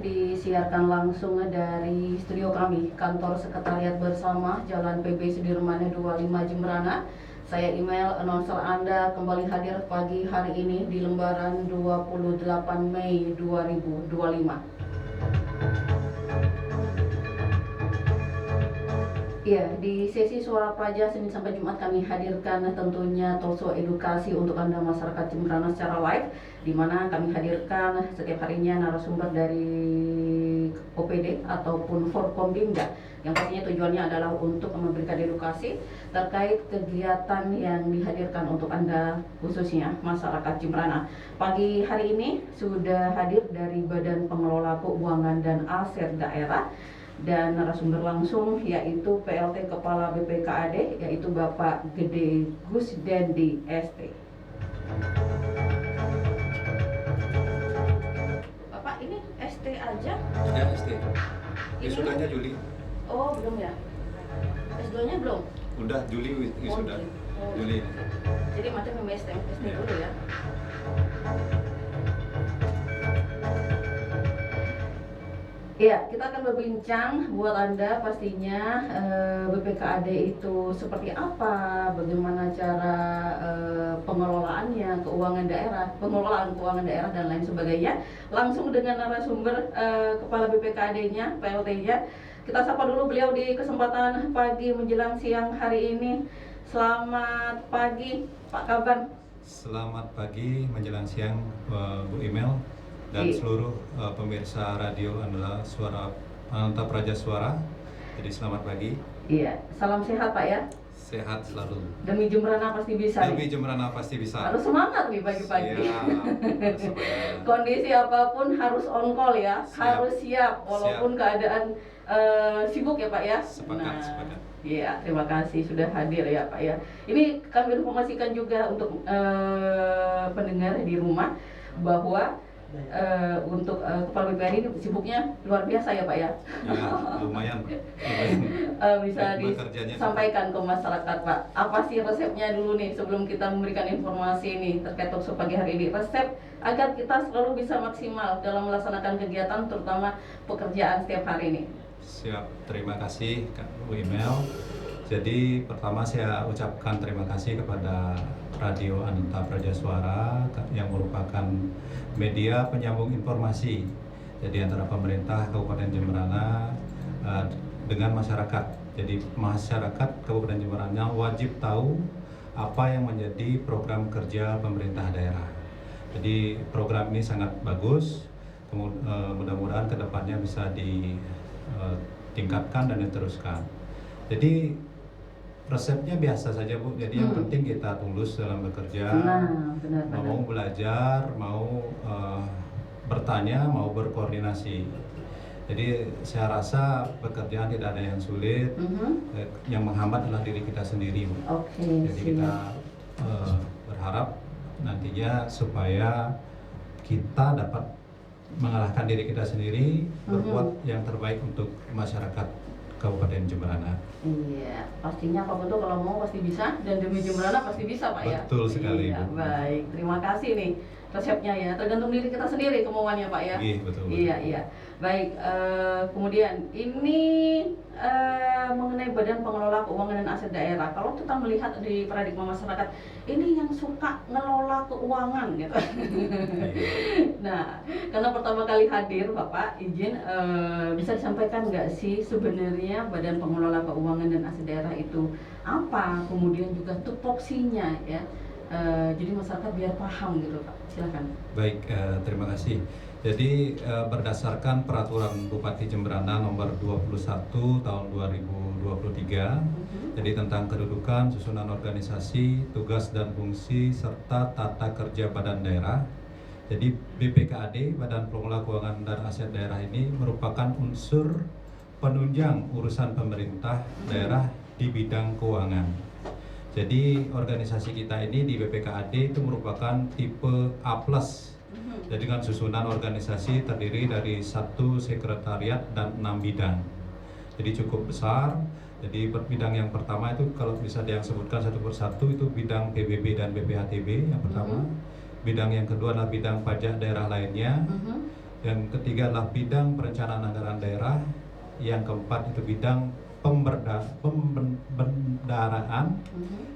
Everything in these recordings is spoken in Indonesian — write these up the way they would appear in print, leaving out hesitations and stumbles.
Disiarkan langsung dari studio kami, kantor sekretariat bersama, Jalan PB Sudirman 25 Jemberana. Saya email announcer Anda kembali hadir pagi hari ini di lembaran 28 Mei 2025. Ya, di sesi Suara Praja Senin sampai Jumat kami hadirkan tentunya talkshow edukasi untuk Anda masyarakat Jemberana secara live, di mana kami hadirkan setiap harinya narasumber dari OPD ataupun Forkombimda, yang pastinya tujuannya adalah untuk memberikan edukasi terkait kegiatan yang dihadirkan untuk Anda khususnya masyarakat Jemberana. Pagi hari ini sudah hadir dari Badan Pengelola Keuangan dan Aset Daerah dan narasumber langsung yaitu PLT Kepala BPKAD yaitu Bapak Gede Gus Dendi ST. Bapak ini ST aja? Ya ST. Wisudanya Juli. Oh belum ya? S2-nya belum? Udah Juli wisuda. Oh. Juli. Jadi macam ST Ya. dulu ya. Ya, kita akan berbincang buat Anda pastinya BPKAD itu seperti apa, bagaimana cara pengelolaannya, pengelolaan keuangan daerah dan lain sebagainya. Langsung dengan narasumber Kepala BPKAD-nya, PLT-nya. Kita sapa dulu beliau di kesempatan pagi menjelang siang hari ini. Selamat pagi, Pak Kaban. Selamat pagi menjelang siang Bu Email dan seluruh pemirsa radio adalah Suara Ananta Praja Suara. Jadi selamat pagi. Iya, salam sehat Pak ya. Sehat selalu. Demi Jemberana pasti bisa. Demi Jemberana pasti bisa. Harus semangat nih pagi-pagi. Kondisi apapun harus on call ya. Siap. Harus siap walaupun keadaan sibuk ya Pak ya. Sepakat. Iya, terima kasih sudah hadir ya Pak ya. Ini kami informasikan juga untuk pendengar di rumah bahwa untuk Kepala BPKAD ini sibuknya luar biasa ya Pak ya. Ya, lumayan. Bisa disampaikan ke masyarakat Pak. Apa sih resepnya dulu nih sebelum kita memberikan informasi nih terkait talkshow pagi hari ini. Resep agar kita selalu bisa maksimal dalam melaksanakan kegiatan terutama pekerjaan setiap hari ini. Siap, terima kasih Kak Bu Email. Jadi pertama saya ucapkan terima kasih kepada Radio Ananta Praja Suara yang merupakan media penyambung informasi jadi antara pemerintah Kabupaten Jemberana dengan masyarakat. Jadi masyarakat Kabupaten Jemberana wajib tahu apa yang menjadi program kerja pemerintah daerah. Jadi program ini sangat bagus. Mudah-mudahan kedepannya bisa ditingkatkan dan diteruskan. Jadi resepnya biasa saja Bu, jadi yang penting kita tulus dalam bekerja, mau belajar, mau bertanya, mau berkoordinasi. Jadi saya rasa pekerjaan tidak ada yang sulit, yang menghambat adalah diri kita sendiri Bu. Jadi kita berharap nantinya supaya kita dapat mengalahkan diri kita sendiri, berbuat yang terbaik untuk masyarakat Kabupaten Jemberana. Iya, pastinya Pak Betul kalau mau pasti bisa dan demi Jemberana pasti bisa Pak ya. Betul sekali. Iya, baik, terima kasih nih resepnya ya. Tergantung diri kita sendiri kemauannya Pak ya. Iya betul. Iya. Baik, kemudian ini mengenai Badan Pengelola Keuangan dan Aset Daerah. Kalau kita melihat di paradigma masyarakat, ini yang suka ngelola keuangan gitu. Nah, karena pertama kali hadir Bapak, izin bisa disampaikan nggak sih sebenarnya Badan Pengelola Keuangan dan Aset Daerah itu apa? Kemudian juga tupoksinya ya. Jadi masyarakat biar paham gitu Pak. Silakan. Baik, terima kasih. Jadi berdasarkan Peraturan Bupati Jemberana nomor 21 tahun 2023, jadi tentang kedudukan, susunan organisasi, tugas dan fungsi serta tata kerja badan daerah. Jadi BPKAD, Badan Pengelola Keuangan dan Aset Daerah ini merupakan unsur penunjang urusan pemerintah daerah di bidang keuangan. Jadi organisasi kita ini di BPKAD itu merupakan tipe A+. Jadi dengan susunan organisasi terdiri dari 1 sekretariat dan 6 bidang. Jadi cukup besar. Jadi bidang yang pertama itu kalau bisa disebutkan satu persatu itu bidang PBB dan BPHTB yang pertama. Bidang yang kedua adalah bidang pajak daerah lainnya. yang ketiga adalah bidang perencanaan anggaran daerah, yang keempat itu bidang pembendaraan,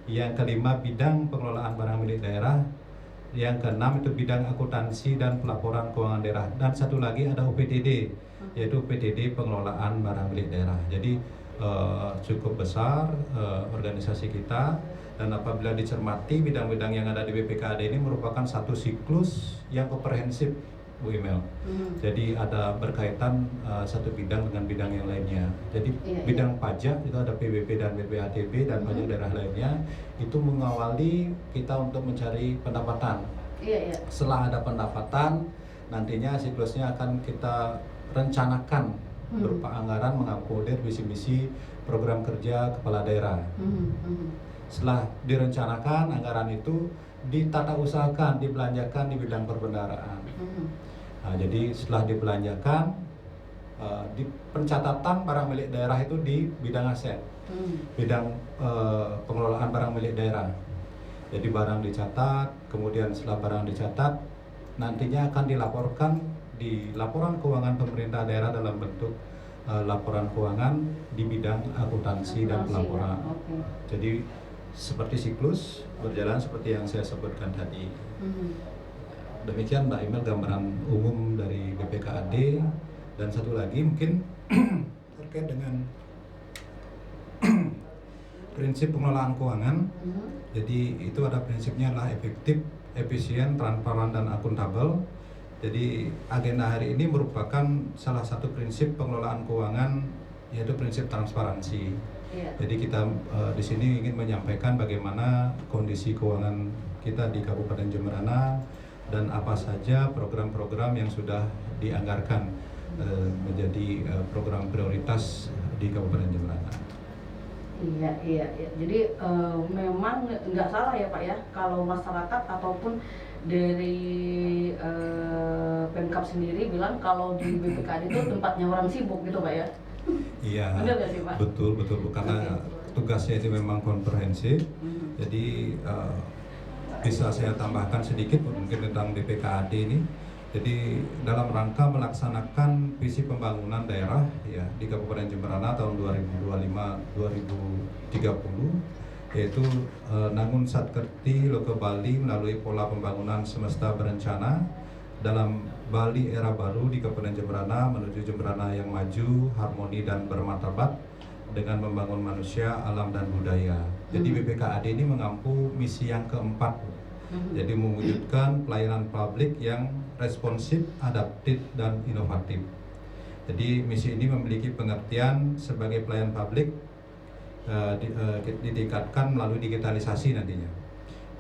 yang kelima bidang pengelolaan barang milik daerah, yang keenam itu bidang akuntansi dan pelaporan keuangan daerah, dan satu lagi ada UPTD, yaitu UPTD pengelolaan barang milik daerah. Jadi cukup besar organisasi kita, dan apabila dicermati bidang-bidang yang ada di BPKAD ini merupakan satu siklus yang komprehensif, Bu Imel. Jadi ada berkaitan satu bidang dengan bidang yang lainnya. Jadi bidang pajak itu ada PBB dan BPHTB, dan pajak daerah lainnya itu mengawali kita untuk mencari pendapatan. Setelah ada pendapatan, nantinya siklusnya akan kita rencanakan berupa anggaran mengakomodir visi-misi program kerja kepala daerah. Setelah direncanakan, anggaran itu ditata usahakan, dibelanjakan di bidang perbendaharaan. Nah, jadi setelah dibelanjakan, di pencatatan barang milik daerah itu di bidang aset, bidang pengelolaan barang milik daerah. Jadi barang dicatat, kemudian setelah barang dicatat, nantinya akan dilaporkan di laporan keuangan pemerintah daerah dalam bentuk laporan keuangan di bidang akuntansi dan pelaporan. Jadi seperti siklus berjalan seperti yang saya sebutkan tadi. Demikian Mbak Imel gambaran umum dari BPKAD. Dan satu lagi mungkin terkait dengan prinsip pengelolaan keuangan. Jadi itu ada prinsipnya adalah efektif, efisien, transparan, dan akuntabel. Jadi agenda hari ini merupakan salah satu prinsip pengelolaan keuangan, yaitu prinsip transparansi. Jadi kita di sini ingin menyampaikan bagaimana kondisi keuangan kita di Kabupaten Jemberana dan apa saja program-program yang sudah dianggarkan menjadi program prioritas di Kabupaten Jemberana. Iya. Jadi memang nggak salah ya Pak ya, kalau masyarakat ataupun dari Pemkab sendiri bilang kalau di BPKAD itu tempatnya orang sibuk gitu Pak ya. Iya, benar nggak sih Pak? Betul karena tugasnya itu memang komprehensif. Jadi bisa saya tambahkan sedikit mungkin tentang BPKAD ini. Jadi dalam rangka melaksanakan visi pembangunan daerah ya di Kabupaten Jemberana tahun 2025-2030, yaitu Nangun Satkerti Loke Bali melalui pola pembangunan semesta berencana dalam Bali era baru di Kabupaten Jemberana menuju Jemberana yang maju, harmoni dan bermartabat dengan membangun manusia, alam dan budaya. Jadi BPKAD ini mengampu misi yang keempat. Jadi mewujudkan pelayanan publik yang responsif, adaptif, dan inovatif. Jadi misi ini memiliki pengertian sebagai pelayan publik ditingkatkan melalui digitalisasi nantinya,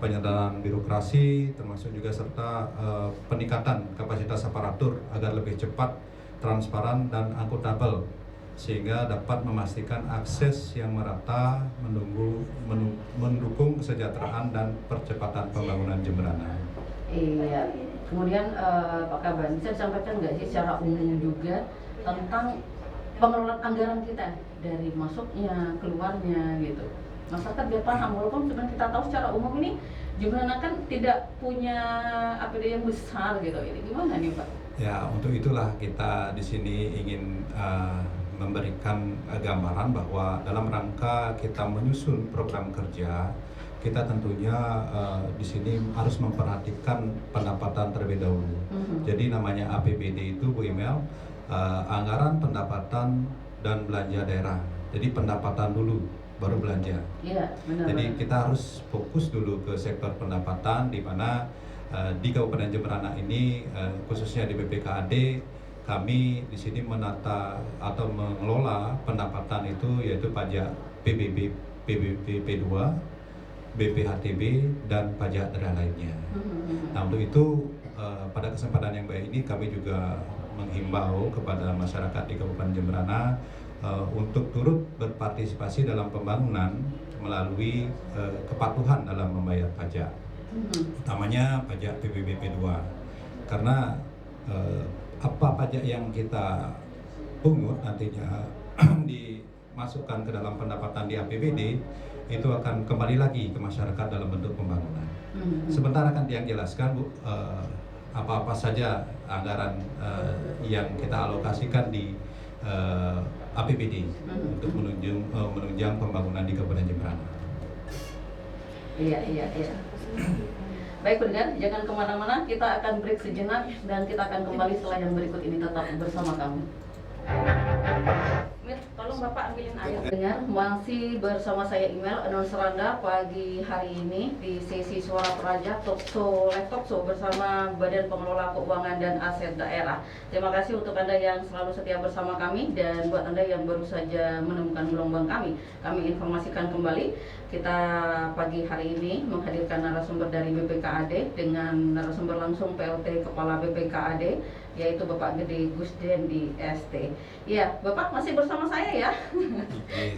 penyederhanaan birokrasi, termasuk juga serta peningkatan kapasitas aparatur agar lebih cepat, transparan, dan akuntabel, sehingga dapat memastikan akses yang merata, mendukung kesejahteraan dan percepatan pembangunan Jemberana. Iya. Kemudian Pak Kaban, bisa disampaikan nggak sih secara umum juga tentang pengelolaan anggaran kita dari masuknya, keluarnya gitu. Masyarakat biar paham, walaupun sebenarnya kita tahu secara umum ini Jemberana kan tidak punya APD yang besar gitu. Ini gimana nih Pak? Ya, untuk itulah kita di sini ingin memberikan gambaran bahwa dalam rangka kita menyusun program kerja, kita tentunya di sini harus memperhatikan pendapatan terlebih dahulu. Jadi namanya APBD itu Bu Imel, anggaran pendapatan dan belanja daerah. Jadi pendapatan dulu baru belanja. Iya, benar. Jadi kita harus fokus dulu ke sektor pendapatan, di mana di Kabupaten Jemberana ini khususnya di BPKAD kami di sini menata atau mengelola pendapatan itu, yaitu pajak PBB, PBB 2, BPHTB, dan pajak daerah lainnya. Nah, untuk itu pada kesempatan yang baik ini kami juga menghimbau kepada masyarakat di Kabupaten Jemberana untuk turut berpartisipasi dalam pembangunan melalui kepatuhan dalam membayar pajak, utamanya pajak PBB 2, karena apa pajak yang kita pungut nantinya dimasukkan ke dalam pendapatan di APBD itu akan kembali lagi ke masyarakat dalam bentuk pembangunan. Sebentar akan yang jelaskan Bu apa-apa saja anggaran yang kita alokasikan di APBD untuk menunjang pembangunan di Kabupaten Jemberana. Iya. Baik pendengar, jangan kemana-mana, kita akan break sejenak dan kita akan kembali setelah yang berikut ini, tetap bersama kami. Mir, tolong Bapak ambilin air. Dengar, masih bersama saya Email announcer Anda pagi hari ini di sesi Suara Praja Live Talk Show bersama Badan Pengelola Keuangan dan Aset Daerah. Terima kasih untuk Anda yang selalu setia bersama kami, dan buat Anda yang baru saja menemukan gelombang kami informasikan kembali. Kita pagi hari ini menghadirkan narasumber dari BPKAD dengan narasumber langsung PLT Kepala BPKAD, yaitu Bapak Gede Gusdendi ST. Ya, Bapak masih bersama saya ya.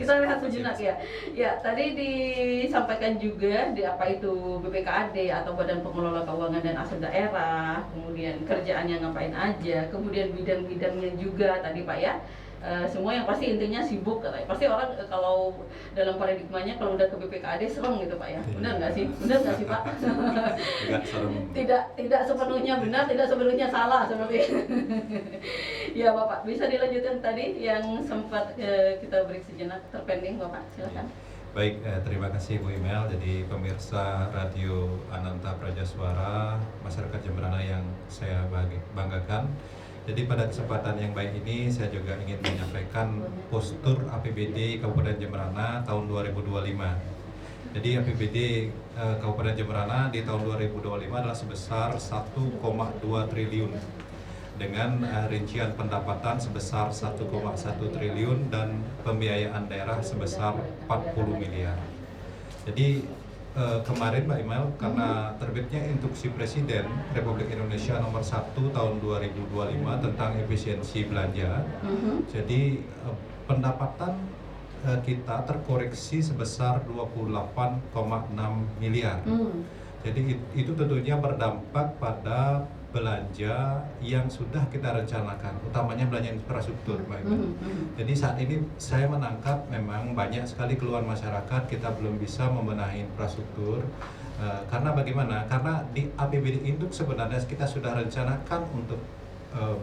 Kita lihat sejenak ya. Ya, tadi disampaikan juga di apa itu BPKAD atau Badan Pengelola Keuangan dan Aset Daerah, kemudian kerjaannya ngapain aja, kemudian bidang-bidangnya juga tadi Pak ya. Semua yang pasti intinya sibuk, pasti orang kalau dalam paradigmanya kalau udah ke BPKAD serem gitu Pak ya, benar nggak sih? Benar nggak sih Pak? Tidak sepenuhnya benar, tidak sepenuhnya salah seperti ya Bapak, bisa dilanjutkan tadi yang sempat kita break sejenak terpending Bapak, silakan. Baik, terima kasih Bu Email. Jadi pemirsa Radio Ananta Praja Suara masyarakat Jemberana yang saya banggakan. Jadi pada kesempatan yang baik ini saya juga ingin menyampaikan postur APBD Kabupaten Jemberana tahun 2025. Jadi APBD Kabupaten Jemberana di tahun 2025 adalah sebesar 1,2 triliun dengan rincian pendapatan sebesar 1,1 triliun dan pembiayaan daerah sebesar 40 miliar. Jadi kemarin Mbak Imal, karena terbitnya Instruksi Presiden Republik Indonesia nomor 1 tahun 2025 tentang efisiensi belanja, jadi pendapatan kita terkoreksi sebesar 28,6 miliar. Jadi itu tentunya berdampak pada belanja yang sudah kita rencanakan, utamanya belanja infrastruktur, Mbak Iman. Jadi saat ini saya menangkap memang banyak sekali keluhan masyarakat, kita belum bisa membenahi infrastruktur. Karena bagaimana? Karena di APBD Induk sebenarnya kita sudah rencanakan untuk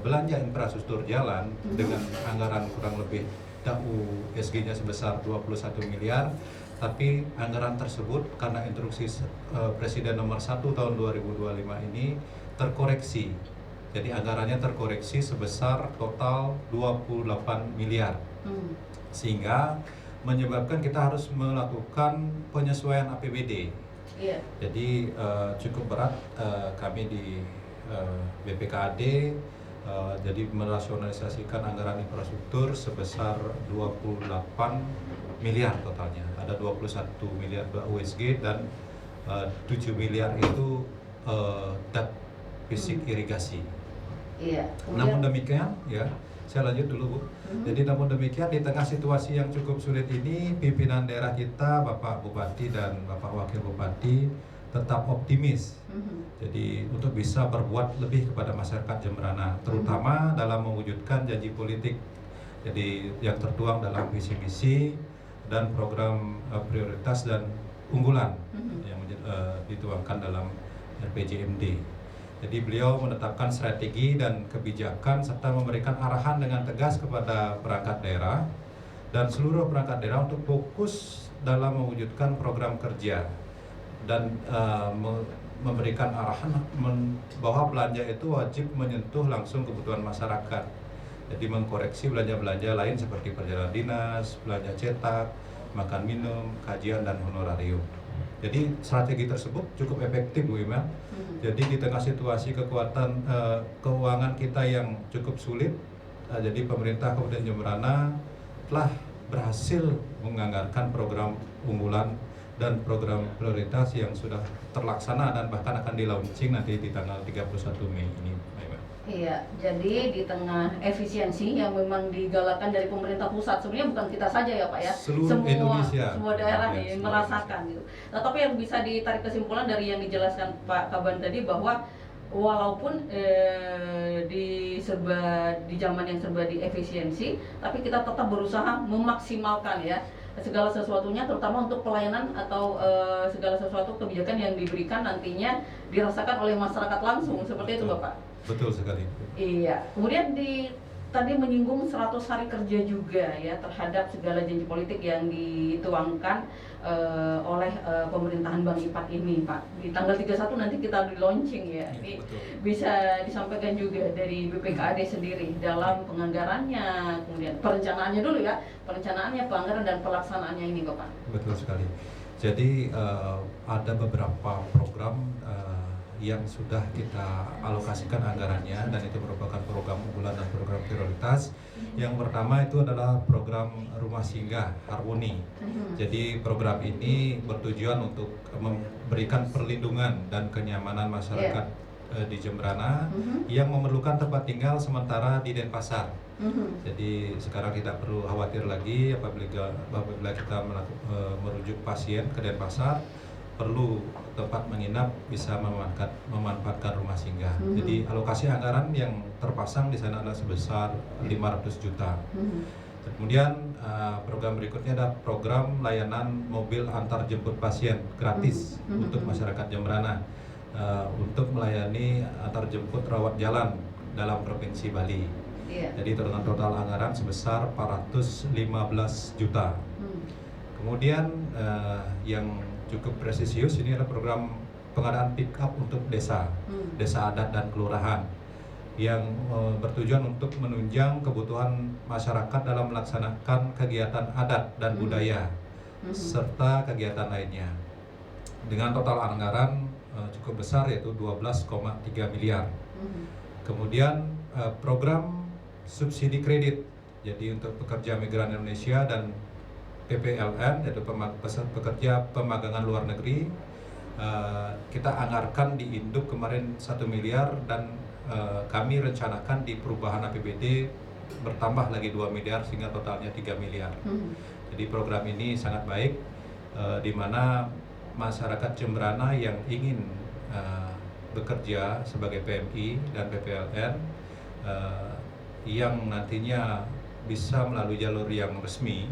belanja infrastruktur jalan dengan anggaran kurang lebih USG-nya sebesar 21 miliar. Tapi anggaran tersebut karena instruksi Presiden nomor 1 tahun 2025 ini terkoreksi. Jadi anggarannya terkoreksi sebesar total 28 miliar. Sehingga menyebabkan kita harus melakukan penyesuaian APBD. Jadi cukup berat kami di BPKAD jadi merasionalisasikan anggaran infrastruktur sebesar 28 miliar totalnya. Ada 21 miliar USG dan 7 miliar itu fisik irigasi. Namun demikian, ya saya lanjut dulu Bu. Jadi namun demikian di tengah situasi yang cukup sulit ini, pimpinan daerah kita, Bapak Bupati dan Bapak Wakil Bupati tetap optimis. Jadi untuk bisa berbuat lebih kepada masyarakat Jemberana, terutama dalam mewujudkan janji politik. Jadi yang tertuang dalam visi misi dan program prioritas dan unggulan yang dituangkan dalam RPJMD. Jadi beliau menetapkan strategi dan kebijakan serta memberikan arahan dengan tegas kepada perangkat daerah dan seluruh perangkat daerah untuk fokus dalam mewujudkan program kerja dan memberikan arahan bahwa belanja itu wajib menyentuh langsung kebutuhan masyarakat. Jadi mengkoreksi belanja-belanja lain seperti perjalanan dinas, belanja cetak, makan minum, kajian dan honorarium. Jadi strategi tersebut cukup efektif Bu Iman. Jadi di tengah situasi kekuatan keuangan kita yang cukup sulit, jadi pemerintah Kabupaten Jemberana telah berhasil menganggarkan program unggulan dan program prioritas yang sudah terlaksana dan bahkan akan di-launching nanti di tanggal 31 Mei ini. Iya, jadi di tengah efisiensi yang memang digalakan dari pemerintah pusat, sebenarnya bukan kita saja ya Pak ya, seluruh Indonesia, semua daerah nih merasakan gitu. Nah, tapi yang bisa ditarik kesimpulan dari yang dijelaskan Pak Kaban tadi bahwa walaupun di zaman yang serba di efisiensi, tapi kita tetap berusaha memaksimalkan ya segala sesuatunya, terutama untuk pelayanan atau segala sesuatu kebijakan yang diberikan nantinya dirasakan oleh masyarakat langsung, seperti itu Bapak. Betul sekali. Iya, kemudian tadi menyinggung 100 hari kerja juga ya terhadap segala janji politik yang dituangkan oleh pemerintahan Bang Ipat ini, Pak. Di tanggal 31 nanti kita di launching ya. Ini betul. bisa disampaikan juga dari BPKAD sendiri dalam penganggarannya, kemudian perencanaannya dulu ya, perencanaannya, penganggaran dan pelaksanaannya ini, Bapak. Betul sekali. Jadi ada beberapa program yang sudah kita alokasikan anggarannya, dan itu merupakan program unggulan dan program prioritas. Yang pertama itu adalah program Rumah Singgah Harmoni. Jadi program ini bertujuan untuk memberikan perlindungan dan kenyamanan masyarakat di Jembrana yang memerlukan tempat tinggal sementara di Denpasar. Jadi sekarang tidak perlu khawatir lagi apabila kita merujuk pasien ke Denpasar, perlu tempat menginap, bisa memanfaatkan rumah singgah. Jadi alokasi anggaran yang terpasang di sana adalah sebesar 500 juta. Kemudian program berikutnya adalah program layanan mobil antar jemput pasien gratis untuk masyarakat Jembrana, untuk melayani antar jemput rawat jalan dalam Provinsi Bali. Jadi dengan total anggaran sebesar 415 juta. Kemudian yang cukup presisius ini adalah program pengadaan pick up untuk desa adat dan kelurahan, yang bertujuan untuk menunjang kebutuhan masyarakat dalam melaksanakan kegiatan adat dan budaya serta kegiatan lainnya, dengan total anggaran cukup besar, yaitu 12,3 miliar. Kemudian program subsidi kredit, jadi untuk pekerja migran Indonesia dan PPLN, yaitu pekerja pemagangan luar negeri, kita anggarkan di induk kemarin 1 miliar, dan kami rencanakan di perubahan APBD bertambah lagi 2 miliar sehingga totalnya 3 miliar. Jadi program ini sangat baik, di mana masyarakat Jembrana yang ingin bekerja sebagai PMI dan PPLN yang nantinya bisa melalui jalur yang resmi,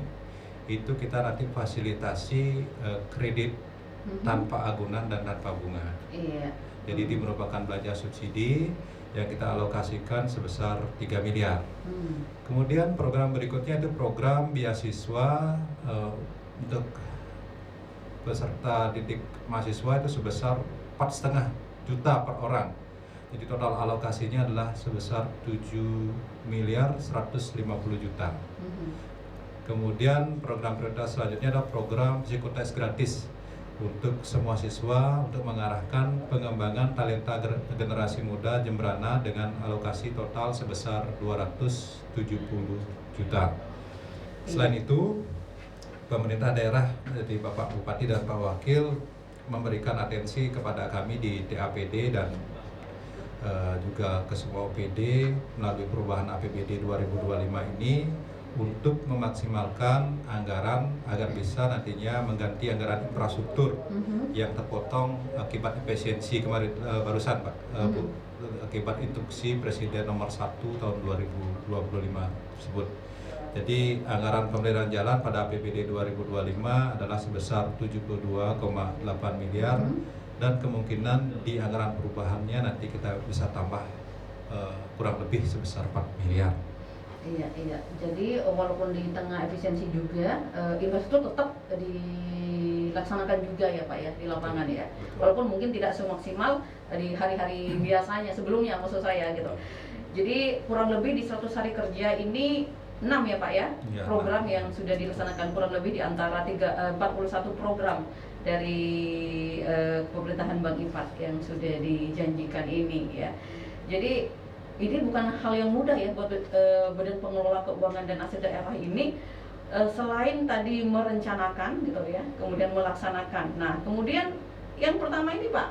itu kita nanti fasilitasi kredit tanpa agunan dan tanpa bunga. Jadi ini merupakan belanja subsidi yang kita alokasikan sebesar 3 miliar. Kemudian program berikutnya itu program beasiswa untuk peserta didik mahasiswa itu sebesar 4,5 juta per orang. Jadi total alokasinya adalah sebesar 7 miliar 150 juta. Kemudian program prioritas selanjutnya adalah program psikotes gratis untuk semua siswa, untuk mengarahkan pengembangan talenta generasi muda Jembrana dengan alokasi total sebesar 270 juta. Selain itu, pemerintah daerah, jadi Bapak Bupati dan Pak Wakil, memberikan atensi kepada kami di TAPD dan juga ke semua OPD melalui perubahan APBD 2025 ini untuk memaksimalkan anggaran agar bisa nantinya mengganti anggaran infrastruktur yang terpotong akibat efisiensi kemarin barusan Pak, akibat instruksi Presiden nomor 1 tahun 2025 tersebut. Jadi anggaran pemeliharaan jalan pada APBD 2025 adalah sebesar 72,8 miliar, dan kemungkinan di anggaran perubahannya nanti kita bisa tambah kurang lebih sebesar 4 miliar. Iya. Jadi walaupun di tengah efisiensi juga, infrastruktur tetap dilaksanakan juga ya Pak ya di lapangan ya. Walaupun mungkin tidak semaksimal di hari-hari biasanya sebelumnya, maksud saya gitu. Jadi kurang lebih di 100 hari kerja ini 6 ya Pak ya, program yang sudah dilaksanakan, kurang lebih di antara 41 program dari pemerintahan Bang Ipat yang sudah dijanjikan ini ya. Jadi ini bukan hal yang mudah ya buat Badan Pengelola Keuangan dan Aset Daerah ini, selain tadi merencanakan gitu ya, kemudian melaksanakan. Nah, kemudian yang pertama ini Pak,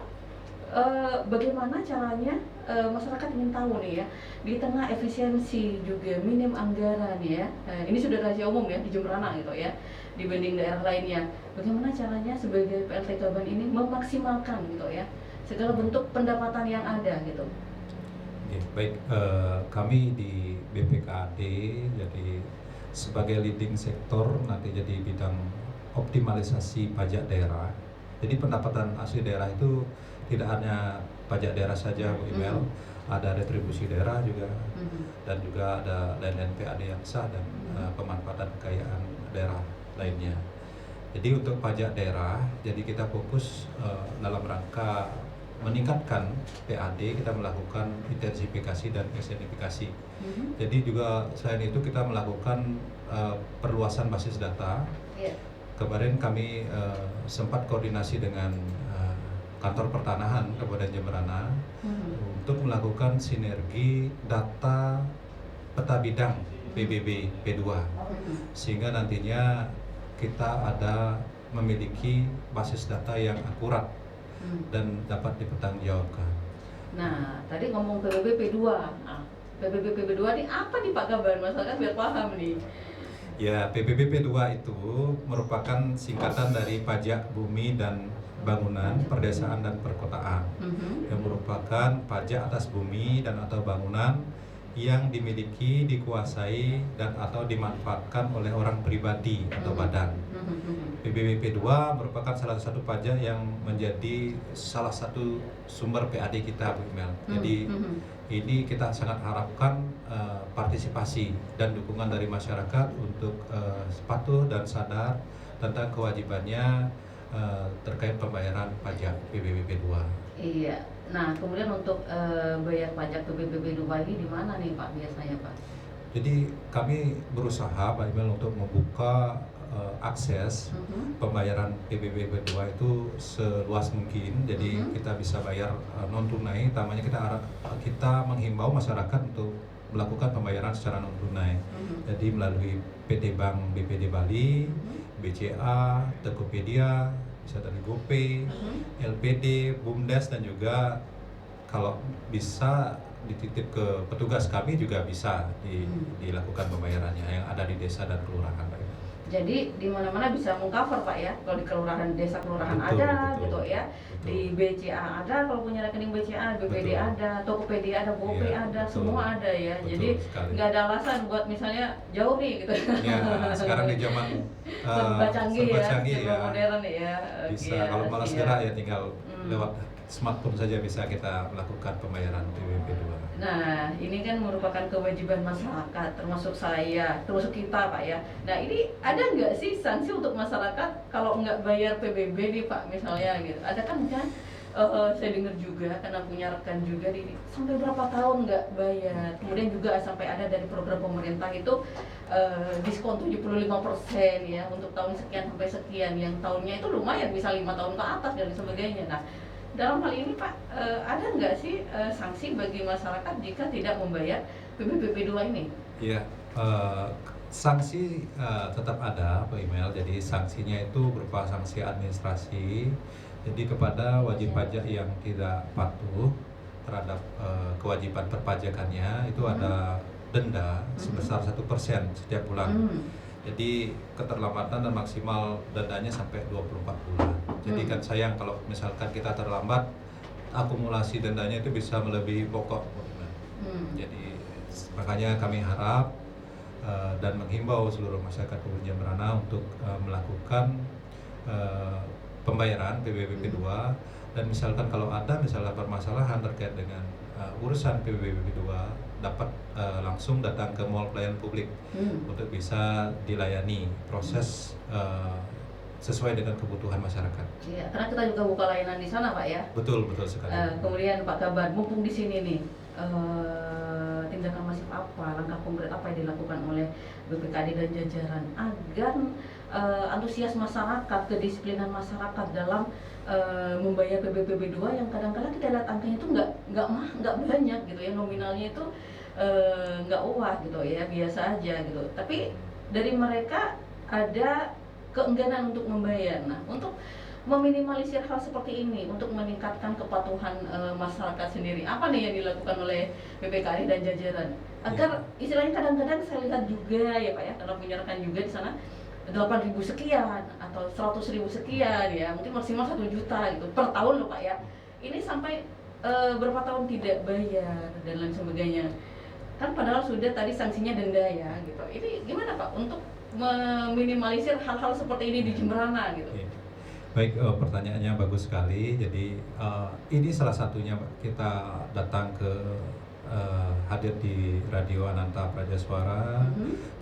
bagaimana caranya masyarakat ingin tahu nih ya, di tengah efisiensi juga minim anggaran ya, ini sudah rahasia umum ya di Jembrana gitu ya, dibanding daerah lainnya. Bagaimana caranya sebagai PLT Gaban ini memaksimalkan gitu ya segala bentuk pendapatan yang ada gitu. Baik, kami di BPKAD jadi sebagai leading sektor nanti jadi bidang optimalisasi pajak daerah. Jadi pendapatan asli daerah itu tidak hanya pajak daerah saja, Bu Imel, ada retribusi daerah juga, dan juga ada lain-lain PAD yang sah dan pemanfaatan kekayaan daerah lainnya. Jadi untuk pajak daerah, jadi kita fokus dalam rangka meningkatkan PAD, kita melakukan intensifikasi dan ekstensifikasi. Jadi juga selain itu kita melakukan perluasan basis data. Kemarin kami sempat koordinasi dengan kantor pertanahan Kabupaten Jemberana untuk melakukan sinergi data peta bidang PBB P2, sehingga nantinya kita ada memiliki basis data yang akurat dan dapat dipertanggungjawabkan. Nah, tadi ngomong PBB P2. Nah, PBB P2 ini apa nih Pak Gaban? Masyarakat biar paham nih. Ya, PBB P2 itu merupakan singkatan dari pajak bumi dan bangunan, perdesaan dan perkotaan, yang merupakan pajak atas bumi dan atau bangunan yang dimiliki, dikuasai, dan atau dimanfaatkan oleh orang pribadi atau badan. PBB P2 merupakan salah satu pajak yang menjadi salah satu sumber PAD kita, Bu Imel. Jadi ini kita sangat harapkan partisipasi dan dukungan dari masyarakat untuk patuh dan sadar tentang kewajibannya terkait pembayaran pajak PBB P2. Iya. Nah, kemudian untuk bayar pajak ke PBB 2 ini di mana nih Pak biasanya Pak? Jadi kami berusaha Pak Imel untuk membuka akses pembayaran PBB 2 itu seluas mungkin. Jadi kita bisa bayar non tunai. Utamanya kita menghimbau masyarakat untuk melakukan pembayaran secara non tunai. Jadi melalui PT Bank BPD Bali, BCA, Tokopedia, bisa dari GoPay, LPD, BUMDes, dan juga kalau bisa dititip ke petugas kami juga bisa dilakukan pembayarannya yang ada di desa dan kelurahan, Pak. Jadi di mana-mana bisa mengcover Pak ya. Kalau di kelurahan, desa kelurahan ada gitu ya. Di BCA ada, kalau punya rekening BCA, BPD ada, Tokopedia ada, GoPay ada, semua ada ya. Jadi nggak ada alasan buat misalnya jauh nih gitu. Ya, sekarang di zaman serba canggih ya, modern ya. Bisa kalau malas gerak ya tinggal lewat smartphone saja bisa kita melakukan pembayaran PBB 2. Nah, ini kan merupakan kewajiban masyarakat, termasuk saya, termasuk kita Pak ya. Nah, ini ada nggak sih sanksi untuk masyarakat kalau nggak bayar PBB nih Pak misalnya gitu? Ada kan saya dengar juga, karena punya rekan juga sampai berapa tahun nggak bayar. Kemudian juga sampai ada dari program pemerintah itu diskon 75% ya untuk tahun sekian sampai sekian. Yang tahunnya itu lumayan, bisa 5 tahun ke atas dan sebagainya. Nah, dalam hal ini Pak, ada nggak sih sanksi bagi masyarakat jika tidak membayar PBB 2 ini? Iya, sanksi tetap ada, Pak Imel. Jadi sanksinya itu berupa sanksi administrasi. Jadi kepada wajib pajak yang tidak patuh terhadap kewajiban perpajakannya itu ada denda sebesar 1% setiap bulan. Jadi keterlambatan dan maksimal dendanya sampai 24 bulan. Jadi kan sayang kalau misalkan kita terlambat, akumulasi dendanya itu bisa melebihi pokok. Jadi makanya kami harap dan menghimbau seluruh masyarakat Kabupaten Jemberana untuk melakukan pembayaran PBB 2, dan misalkan kalau ada misalnya permasalahan terkait dengan urusan PBB 2 dapat langsung datang ke mall pelayanan publik untuk bisa dilayani proses sesuai dengan kebutuhan masyarakat. Iya, karena kita juga buka layanan di sana Pak ya. Betul sekali. Kemudian Pak Gaban, mumpung di sini nih, tindakan masif apa, langkah konkret apa yang dilakukan oleh BPKD dan jajaran agar antusias masyarakat, kedisiplinan masyarakat dalam membayar PBB 2 yang kadang-kadang kita lihat angkanya itu nggak banyak gitu ya, nominalnya itu nggak wah gitu ya, biasa aja gitu. Tapi dari mereka ada keengganan untuk membayar. Nah, untuk meminimalisir hal seperti ini, untuk meningkatkan kepatuhan masyarakat sendiri, apa nih yang dilakukan oleh BPKD dan jajaran agar istilahnya kadang-kadang saya lihat juga ya Pak ya, karena punya rekan juga di sana 8.000 sekian atau 100.000 sekian ya, mungkin maksimal 1 juta gitu per tahun loh Pak ya. Ini sampai berapa tahun tidak bayar dan lain sebagainya. kan padahal sudah tadi sanksinya denda ya gitu. Ini gimana Pak untuk meminimalisir hal-hal seperti ini di Jemberana gitu? Iya. Baik, pertanyaannya bagus sekali. Jadi ini salah satunya Pak. Kita datang ke hadir di Radio Ananta Prajaswara.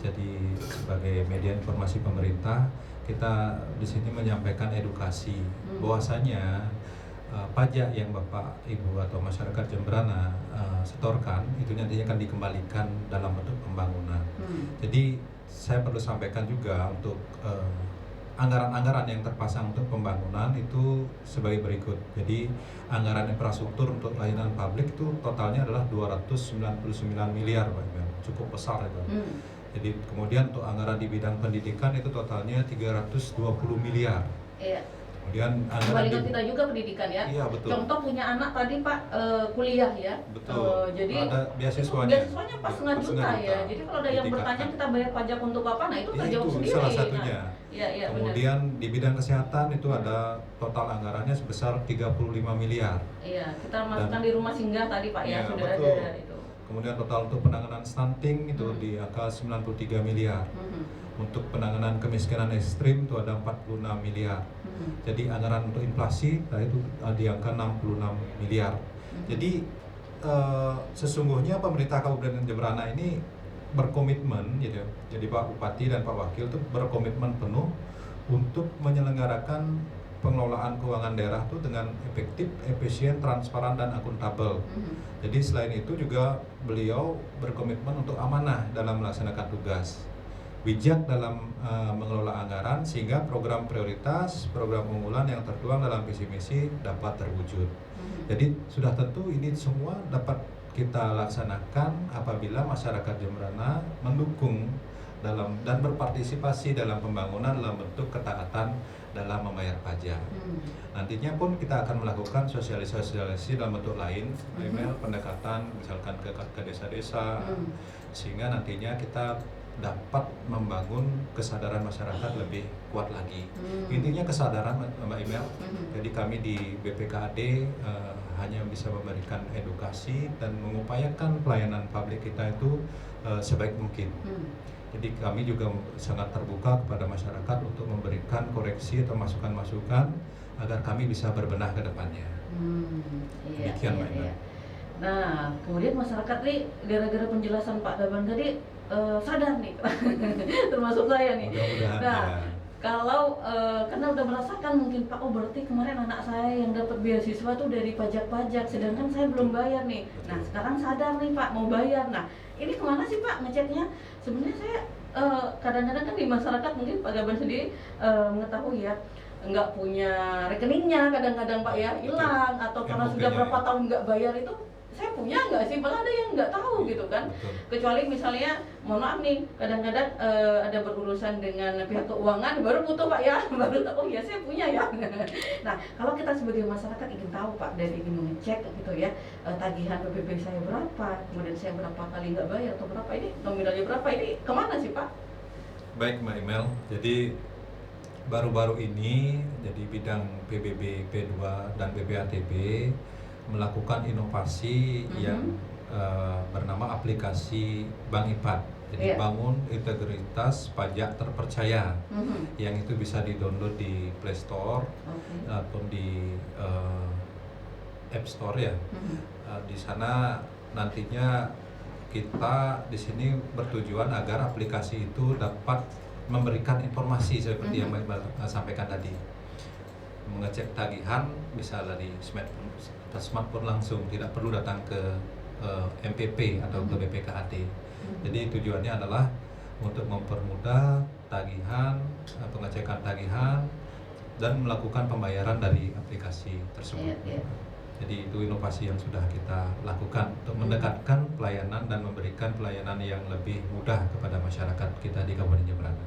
Jadi sebagai media informasi pemerintah, kita di sini menyampaikan edukasi bahwasanya pajak yang Bapak, Ibu atau masyarakat Jemberana setorkan itu nantinya akan dikembalikan dalam bentuk pembangunan. Jadi saya perlu sampaikan juga untuk anggaran-anggaran yang terpasang untuk pembangunan itu sebagai berikut. Jadi anggaran infrastruktur untuk layanan publik itu totalnya adalah 299 miliar Pak Ibu. Cukup besar itu. Jadi kemudian untuk anggaran di bidang pendidikan itu totalnya 320 miliar. Iya. Kemudian Kembali ke kita juga pendidikan ya. Iya, betul. Contoh punya anak tadi Pak kuliah ya. Betul. Jadi ada beasiswanya. Beasiswanya pas setengah juta ya. Jadi kalau ada yang bertanya kita bayar pajak untuk apa, nah itu terjawab sendiri. Salah satunya. Iya, Kemudian di bidang kesehatan itu ada total anggarannya sebesar 35 miliar. Iya, kita masukkan di rumah singgah tadi Pak ya, sudah betul. ada itu. Kemudian total untuk penanganan stunting itu di angka 93 miliar. Untuk penanganan kemiskinan ekstrim itu ada 46 miliar. Jadi anggaran untuk inflasi itu di angka 66 miliar. Jadi sesungguhnya pemerintah Kabupaten Jemberana ini berkomitmen gitu. Jadi Pak Bupati dan Pak Wakil itu berkomitmen penuh untuk menyelenggarakan pengelolaan keuangan daerah itu dengan efektif, efisien, transparan dan akuntabel. Jadi selain itu juga beliau berkomitmen untuk amanah dalam melaksanakan tugas, bijak dalam mengelola anggaran sehingga program prioritas, program unggulan yang tertuang dalam visi misi dapat terwujud. Jadi sudah tentu ini semua dapat kita laksanakan apabila masyarakat Jemberana mendukung dalam dan berpartisipasi dalam pembangunan dalam bentuk ketaatan dalam membayar pajak. Nantinya pun kita akan melakukan sosialisasi dalam bentuk lain, email, pendekatan, misalkan ke desa-desa, sehingga nantinya kita dapat membangun kesadaran masyarakat lebih kuat lagi. Intinya kesadaran Mbak Imel. Jadi kami di BPKAD hanya bisa memberikan edukasi dan mengupayakan pelayanan publik kita itu sebaik mungkin. Jadi kami juga sangat terbuka kepada masyarakat untuk memberikan koreksi atau masukan-masukan agar kami bisa berbenah ke depannya. Demikian Mbak Imel. Nah, kemudian masyarakat nih gara-gara penjelasan Pak Daban tadi sadar nih, termasuk saya nih. Nah, kalau karena udah merasakan mungkin Pak, oh berarti kemarin anak saya yang dapat beasiswa tuh dari pajak-pajak, sedangkan saya belum bayar nih. Nah, sekarang sadar nih Pak mau bayar. Nah, ini kemana sih Pak ngeceknya? Sebenarnya saya kadang-kadang kan di masyarakat mungkin Pak Daban sendiri mengetahui ya, nggak punya rekeningnya kadang-kadang Pak ya, hilang atau karena sudah berapa tahun nggak bayar itu. Saya punya nggak sih, malah ada yang nggak tahu gitu kan. Kecuali misalnya, mohon maaf nih, kadang-kadang ada berurusan dengan pihak keuangan, baru butuh Pak ya, baru tahu, oh ya saya punya ya. Nah, kalau kita sebagai masyarakat ingin tahu Pak, dan ingin mengecek gitu ya, tagihan PPB saya berapa, kemudian saya berapa kali nggak bayar atau berapa, ini nominalnya berapa, ini kemana sih Pak? Baik Mbak Imel, jadi baru-baru ini, jadi bidang PBB P2 dan PPATB melakukan inovasi yang bernama aplikasi Bank IPAT. Jadi bangun integritas pajak terpercaya, yang itu bisa di-download di Play Store ataupun di App Store ya. Di sana nantinya kita di sini bertujuan agar aplikasi itu dapat memberikan informasi seperti yang Mbak sampaikan tadi. Mengecek tagihan bisa dari smartphone langsung, tidak perlu datang ke MPP atau ke BPKAD. Jadi tujuannya adalah untuk mempermudah tagihan, pengecekan tagihan dan melakukan pembayaran dari aplikasi tersebut. Jadi itu inovasi yang sudah kita lakukan untuk mendekatkan pelayanan dan memberikan pelayanan yang lebih mudah kepada masyarakat kita di Kabupaten Jemberana.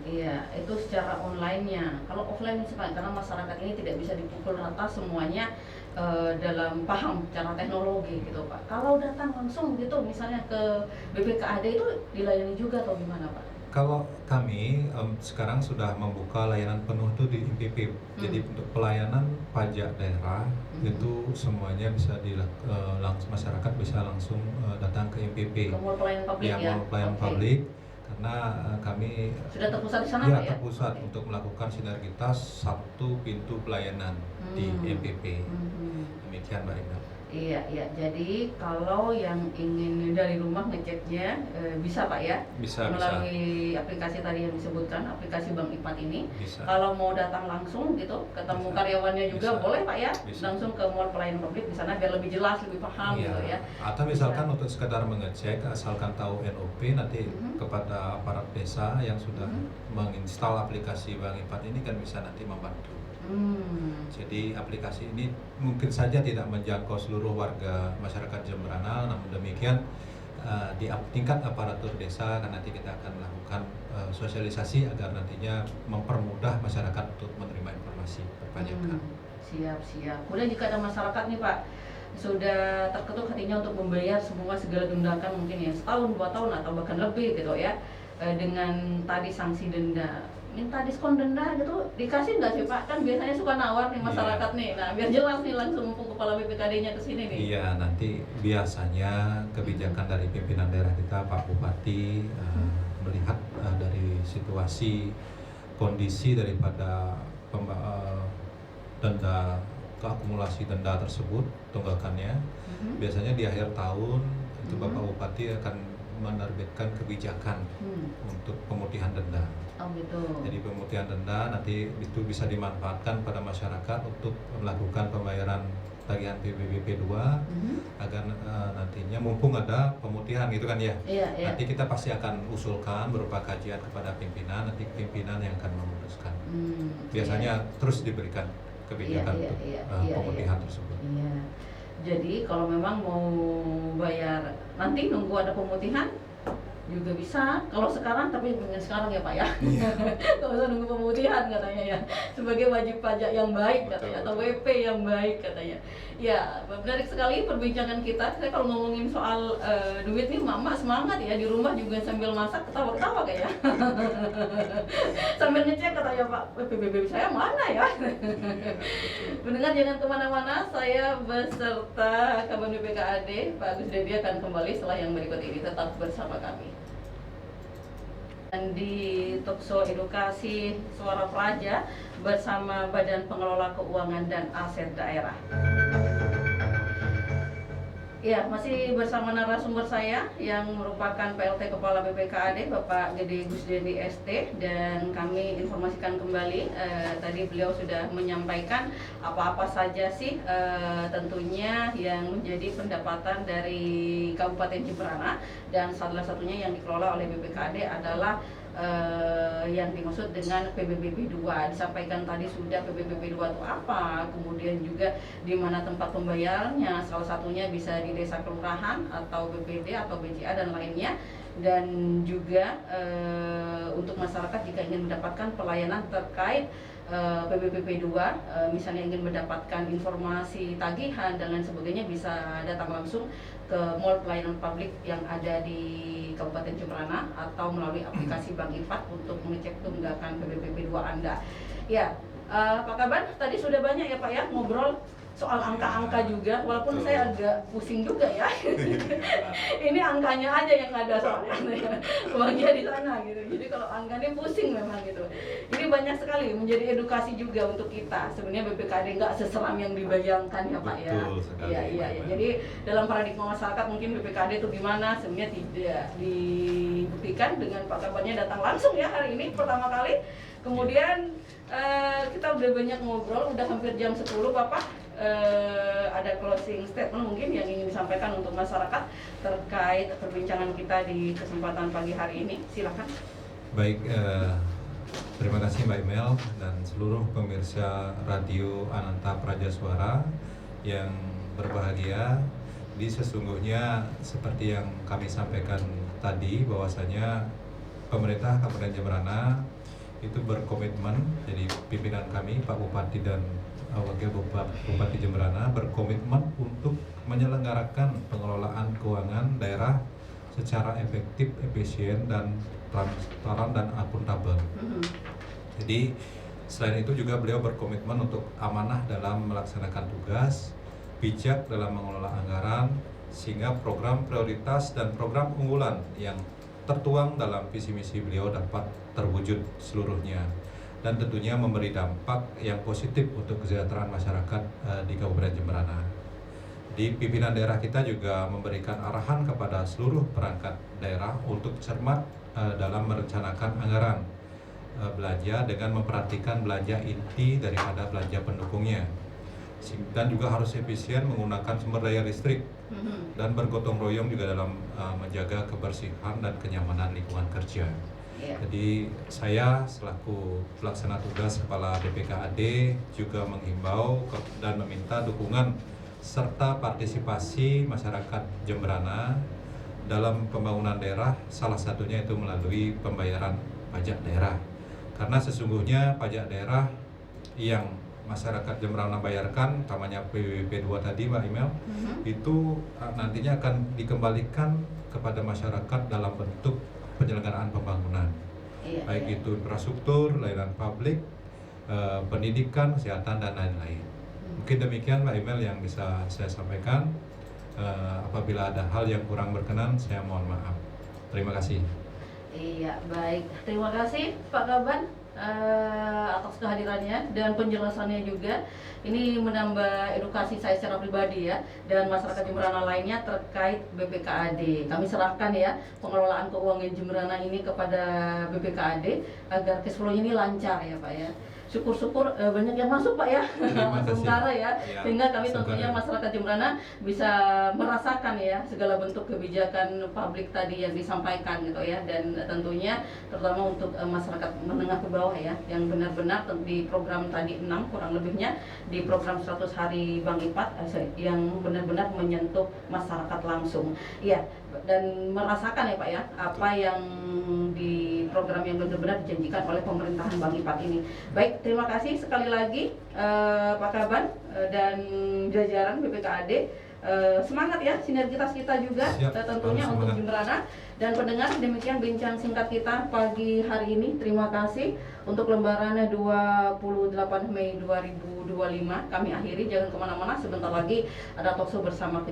Iya, itu secara online-nya. Kalau offline sih Pak, karena masyarakat ini tidak bisa dipukul rata semuanya dalam paham cara teknologi gitu Pak. Kalau datang langsung gitu misalnya ke BPKAD itu dilayani juga atau gimana Pak? Kalau kami sekarang sudah membuka layanan penuh tuh di IMPP. Jadi untuk pelayanan pajak daerah itu semuanya bisa langsung masyarakat bisa langsung datang ke IMPP. Ke mall pelayanan publik ya? Mall pelayanan publik. Karena kami sudah terpusat di sana ya, Pak ya? terpusat untuk melakukan sinergitas satu pintu pelayanan di IMPP. Demikian Mbak Indah. Iya, jadi kalau yang ingin dari rumah ngeceknya bisa Pak ya? Bisa, melalui aplikasi tadi yang disebutkan, aplikasi Bank IPAT ini. Bisa. Kalau mau datang langsung gitu, ketemu karyawannya juga boleh Pak ya? Bisa. Langsung ke mall pelayanan publik di sana biar lebih jelas, lebih paham gitu ya. Atau misalkan untuk sekedar mengecek, asalkan tahu NOP nanti kepada aparat desa yang sudah menginstal aplikasi Bank IPAT ini kan bisa nanti membantu. Jadi aplikasi ini mungkin saja tidak menjangkau seluruh warga masyarakat Jemberana, namun demikian di tingkat aparatur desa kan nanti kita akan melakukan sosialisasi agar nantinya mempermudah masyarakat untuk menerima informasi perpajakan. Siap. Kemudian jika ada masyarakat nih Pak sudah terketuk hatinya untuk membayar semua segala tundakan mungkin ya setahun, 2 tahun atau bahkan lebih gitu ya, dengan tadi sanksi denda, minta diskon denda gitu, dikasih nggak sih Pak? Kan biasanya suka nawar nih masyarakat nih. Nah biar jelas nih langsung mumpung kepala BPKD-nya kesini nih. Iya, nanti biasanya kebijakan dari pimpinan daerah kita Pak Bupati melihat dari situasi kondisi daripada denda, keakumulasi denda tersebut, tunggakannya. Biasanya di akhir tahun itu Bapak Bupati akan menerbitkan kebijakan untuk pemutihan denda. Oh gitu. Jadi pemutihan denda nanti itu bisa dimanfaatkan pada masyarakat untuk melakukan pembayaran tagihan PBBP 2 agar nantinya mumpung ada pemutihan gitu kan ya. Iya. Nanti kita pasti akan usulkan berupa kajian kepada pimpinan, nanti pimpinan yang akan memutuskan. Biasanya terus diberikan kebijakan untuk pemutihan tersebut. Iya. Jadi kalau memang mau bayar nanti nunggu ada pemutihan juga bisa. Kalau sekarang tapi dengan sekarang ya Pak ya. Nggak usah nunggu pemutihan katanya ya. Sebagai wajib pajak yang baik katanya atau WP yang baik katanya. Ya menarik sekali perbincangan kita. Saya kalau ngomongin soal duit nih mama semangat ya di rumah juga sambil masak ketawa-ketawa kayaknya. Sambil ngecek katanya Pak PBB saya mana ya. Pendengar jangan kemana-mana, saya beserta Kaban BPKAD Pak Agus Dedi akan kembali setelah yang berikut ini, tetap bersama kami. Dan di Talkshow Edukasi Suara Praja bersama Badan Pengelola Keuangan dan Aset Daerah. Ya, masih bersama narasumber saya yang merupakan PLT Kepala BPKAD Bapak Gede Gusdedi ST, dan kami informasikan kembali tadi beliau sudah menyampaikan apa-apa saja sih tentunya yang menjadi pendapatan dari Kabupaten Jemberana, dan salah satunya yang dikelola oleh BPKAD adalah yang dimaksud dengan PBBP 2. Disampaikan tadi sudah PBBP 2 itu apa, kemudian juga di mana tempat pembayarannya, salah satunya bisa di desa kelurahan atau BPD atau BCA dan lainnya, dan juga untuk masyarakat jika ingin mendapatkan pelayanan terkait PBBP 2, misalnya ingin mendapatkan informasi tagihan dan lain sebagainya, bisa datang langsung ke mall pelayanan publik yang ada di Kabupaten Jemberana atau melalui aplikasi Bank IPAT untuk mengecek tunggakan PBBP 2 Anda. Ya, Pak Kaban, tadi sudah banyak ya Pak ya ngobrol soal angka-angka juga, walaupun saya agak pusing juga ya. Ini angkanya aja yang ada soalnya, uangnya di sana gitu. Jadi kalau angkanya pusing memang gitu. Ini banyak sekali menjadi edukasi juga untuk kita. Sebenarnya BPKAD nggak seseram yang dibayangkan ya Pak ya. Iya. Jadi dalam paradigma masyarakat mungkin BPKAD itu gimana, sebenarnya tidak dibuktikan dengan Pak Kabannya datang langsung ya hari ini pertama kali. Kemudian kita udah banyak ngobrol, udah hampir jam 10 Bapak. Ada closing statement mungkin yang ingin disampaikan untuk masyarakat terkait perbincangan kita di kesempatan pagi hari ini, silakan. Baik, terima kasih Mbak Imel dan seluruh pemirsa Radio Ananta Praja Suara yang berbahagia. Jadi sesungguhnya seperti yang kami sampaikan tadi, bahwasanya pemerintah Kabupaten Jemberana itu berkomitmen, jadi pimpinan kami Pak Bupati dan Wakil Bupati Jemberana berkomitmen untuk menyelenggarakan pengelolaan keuangan daerah secara efektif, efisien, dan transparan dan akuntabel. Jadi selain itu juga beliau berkomitmen untuk amanah dalam melaksanakan tugas, bijak dalam mengelola anggaran, sehingga program prioritas dan program unggulan yang tertuang dalam visi misi beliau dapat terwujud seluruhnya, dan tentunya memberi dampak yang positif untuk kesejahteraan masyarakat di Kabupaten Jemberana. Di pimpinan daerah kita juga memberikan arahan kepada seluruh perangkat daerah untuk cermat dalam merencanakan anggaran belanja dengan memperhatikan belanja inti daripada belanja pendukungnya, dan juga harus efisien menggunakan sumber daya listrik dan bergotong royong juga dalam menjaga kebersihan dan kenyamanan lingkungan kerja. Jadi saya selaku pelaksana tugas Kepala BPKAD juga menghimbau dan meminta dukungan serta partisipasi masyarakat Jemberana dalam pembangunan daerah, salah satunya itu melalui pembayaran pajak daerah. Karena sesungguhnya pajak daerah yang masyarakat Jemberana bayarkan, namanya PWP 2 tadi Mbak Imel, itu nantinya akan dikembalikan kepada masyarakat dalam bentuk penyelenggaraan pembangunan, baik itu infrastruktur, layanan publik, pendidikan, kesehatan, dan lain-lain. Mungkin demikian Mbak Imel yang bisa saya sampaikan. Apabila ada hal yang kurang berkenan, saya mohon maaf. Terima kasih. Iya, baik. Terima kasih Pak Kaban atas kehadirannya dan penjelasannya juga. Ini menambah edukasi saya secara pribadi ya, dan masyarakat Jemberana lainnya terkait BPKAD. Kami serahkan ya pengelolaan keuangan Jemberana ini kepada BPKAD agar cash flow ini lancar ya Pak ya. Syukur-syukur banyak yang masuk Pak ya, sementara ya, sehingga kami tentunya masyarakat Jemberana bisa merasakan ya segala bentuk kebijakan publik tadi yang disampaikan gitu ya, dan tentunya terutama untuk masyarakat menengah ke bawah ya, yang benar-benar di program tadi 6 kurang lebihnya di program 100 hari Bang Ipat yang benar-benar menyentuh masyarakat langsung ya, dan merasakan ya Pak ya apa yang di program yang benar-benar dijanjikan oleh pemerintahan Bang Ipat ini. Baik, terima kasih sekali lagi Pak Kaban dan jajaran BPKAD. Semangat ya sinergitas kita juga. Siap, tentunya untuk Jemberana. Dan pendengar, demikian bincang singkat kita pagi hari ini. Terima kasih untuk lembaran 28 Mei 2025 kami akhiri. Jangan kemana-mana, sebentar lagi ada talkshow bersama kita.